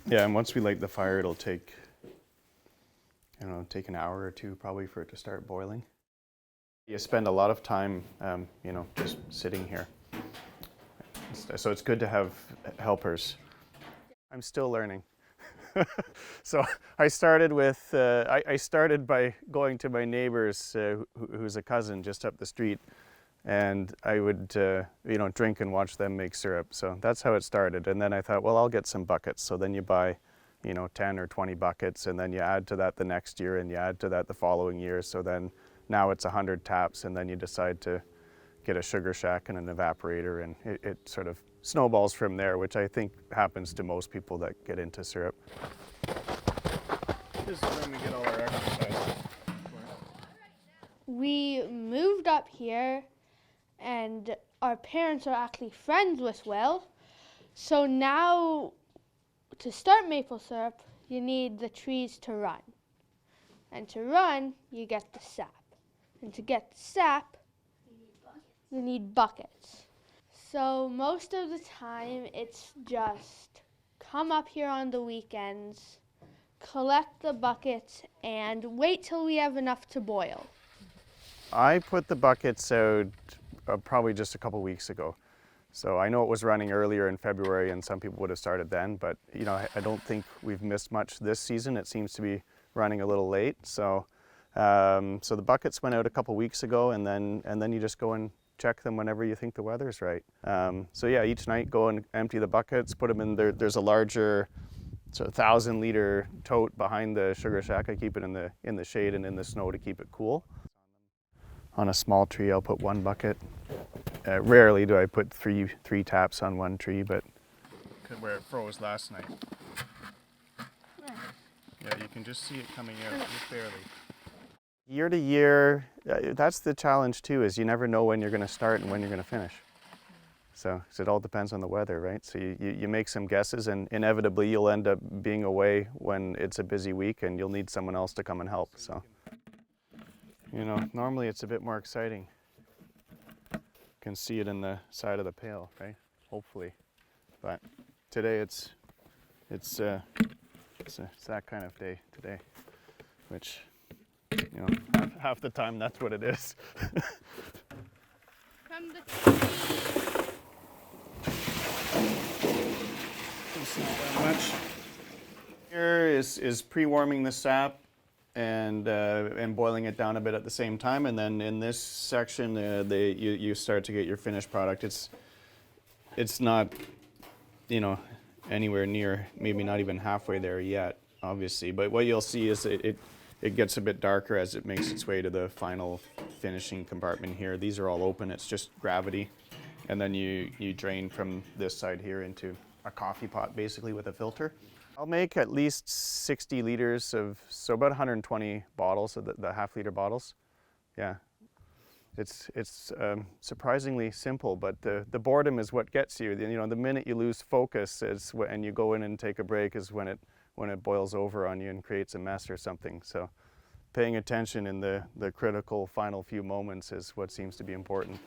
Yeah, and once we light the fire, it'll take, I don't know, take an hour or two probably for it to start boiling. You spend a lot of time, just sitting here. So it's good to have helpers. I'm still learning. So I started with, I started by going to my neighbor's, who's a cousin just up the street, and I would, drink and watch them make syrup. So that's how it started. And then I thought, well, I'll get some buckets. So then you buy, 10 or 20 buckets, and then you add to that the next year, and you add to that the following year. So then now it's 100 taps, and then you decide to get a sugar shack and an evaporator, and it sort of snowballs from there, which I think happens to most people that get into syrup. This is when we get all our exercise. We moved up here, and our parents are actually friends with Will. So now, to start maple syrup, you need the trees to run. And to run, you get the sap. And to get the sap, you need buckets. So most of the time, it's just come up here on the weekends, collect the buckets, and wait till we have enough to boil. I put the buckets out probably just a couple weeks ago. So I know it was running earlier in February, and some people would have started then, but I don't think we've missed much this season. It seems to be running a little late. So the buckets went out a couple weeks ago, and then you just go and check them whenever you think the weather's right. So yeah, each night go and empty the buckets, put them in there. There's a larger, 1,000-liter tote behind the sugar shack. I keep it in the shade and in the snow to keep it cool. On a small tree, I'll put one bucket. Rarely do I put three taps on one tree, but where it froze last night. Yeah, you can just see it coming out just barely. Year to year, that's the challenge too, is you never know when you're going to start and when you're going to finish. So it all depends on the weather, right? So you make some guesses, and inevitably you'll end up being away when it's a busy week and you'll need someone else to come and help. So, normally it's a bit more exciting. You can see it in the side of the pail, right? Hopefully. But today it's that kind of day today, which, half the time that's what it is. From the tree. It's not that much. Here is pre-warming the sap and boiling it down a bit at the same time, and then in this section you start to get your finished product. It's not anywhere near, maybe not even halfway there yet, obviously, but what you'll see is it gets a bit darker as it makes its way to the final finishing compartment here. These are all open, it's just gravity, and then you drain from this side here into a coffee pot basically with a filter. I'll make at least 60 liters so about 120 bottles of the half-liter bottles. Yeah, it's surprisingly simple, but the boredom is what gets you. The minute you lose focus and you go in and take a break is when it boils over on you and creates a mess or something. So paying attention in the critical final few moments is what seems to be important.